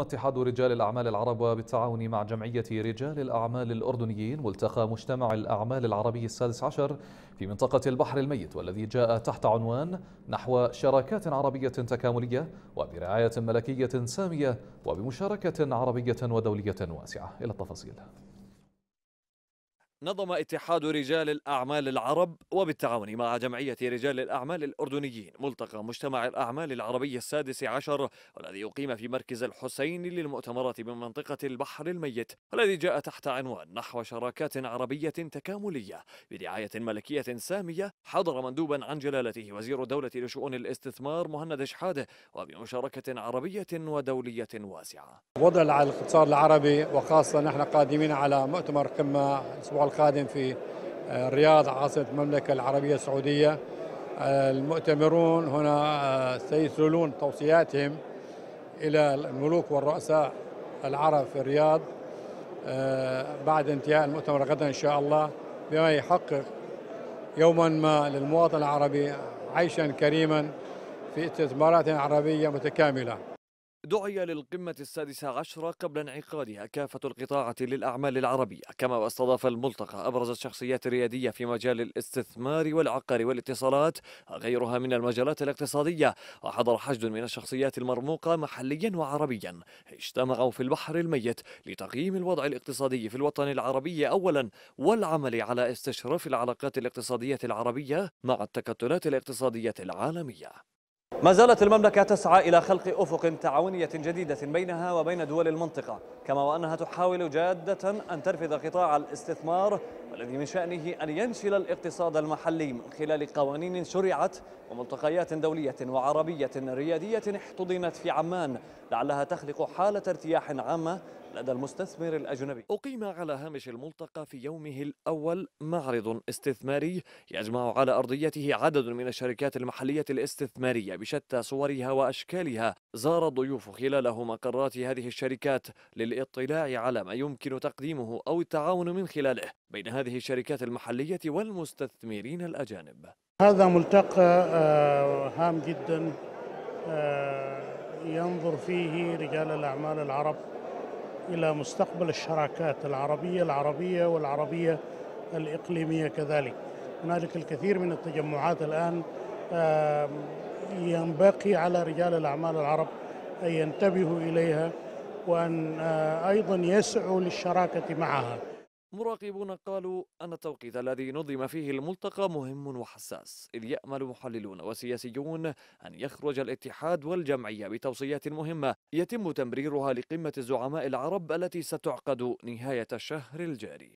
اتحاد رجال الأعمال العرب بالتعاون مع جمعية رجال الأعمال الأردنيين ملتقى مجتمع الأعمال العربي السادس عشر في منطقة البحر الميت، والذي جاء تحت عنوان نحو شراكات عربية تكاملية وبرعاية ملكية سامية وبمشاركة عربية ودولية واسعة. إلى التفاصيل. نظم اتحاد رجال الأعمال العرب وبالتعاون مع جمعية رجال الأعمال الأردنيين ملتقى مجتمع الأعمال العربي السادس عشر، والذي يقيم في مركز الحسين للمؤتمرات بمنطقة البحر الميت، والذي جاء تحت عنوان نحو شراكات عربية تكاملية برعاية ملكية سامية. حضر مندوبا عن جلالته وزير الدولة لشؤون الاستثمار مهند شحاده، وبمشاركة عربية ودولية واسعة. وضع الاقتصاد العربي، وخاصة نحن قادمين على مؤتمر قمة الأسبوع القادم في الرياض عاصمة المملكة العربية السعودية. المؤتمرون هنا سيسلون توصياتهم إلى الملوك والرؤساء العرب في الرياض بعد انتهاء المؤتمر غدا إن شاء الله، بما يحقق يوما ما للمواطن العربي عيشا كريما في استثمارات عربية متكاملة. دعي للقمة السادسة عشرة قبل انعقادها كافة القطاعات للأعمال العربية، كما واستضاف الملتقى أبرز الشخصيات الريادية في مجال الاستثمار والعقار والاتصالات وغيرها من المجالات الاقتصادية. وحضر حشد من الشخصيات المرموقة محليا وعربيا اجتمعوا في البحر الميت لتقييم الوضع الاقتصادي في الوطن العربي أولا، والعمل على استشراف العلاقات الاقتصادية العربية مع التكتلات الاقتصادية العالمية. ما زالت المملكة تسعى إلى خلق أفق تعاونية جديدة بينها وبين دول المنطقة، كما وأنها تحاول جادة أن ترفض قطاع الاستثمار، والذي من شأنه أن ينشل الاقتصاد المحلي من خلال قوانين شرعت وملتقيات دولية وعربية ريادية احتضنت في عمان، لعلها تخلق حالة ارتياح عامة لدى المستثمر الأجنبي. أقيم على هامش الملتقى في يومه الأول معرض استثماري يجمع على أرضيته عدد من الشركات المحلية الاستثمارية بشتى صورها وأشكالها. زار الضيوف خلاله مقرات هذه الشركات للاطلاع على ما يمكن تقديمه أو التعاون من خلاله بين هذه الشركات المحلية والمستثمرين الأجانب. هذا ملتقى هام جدا، ينظر فيه رجال الأعمال العرب إلى مستقبل الشراكات العربية والعربية الإقليمية كذلك. هنالك الكثير من التجمعات الآن، ينبغي على رجال الأعمال العرب أن ينتبهوا إليها، وأن أيضا يسعوا للشراكة معها. مراقبون قالوا أن التوقيت الذي نظم فيه الملتقى مهم وحساس، إذ يأمل محللون وسياسيون أن يخرج الاتحاد والجمعية بتوصيات مهمة يتم تمريرها لقمة الزعماء العرب التي ستعقد نهاية الشهر الجاري.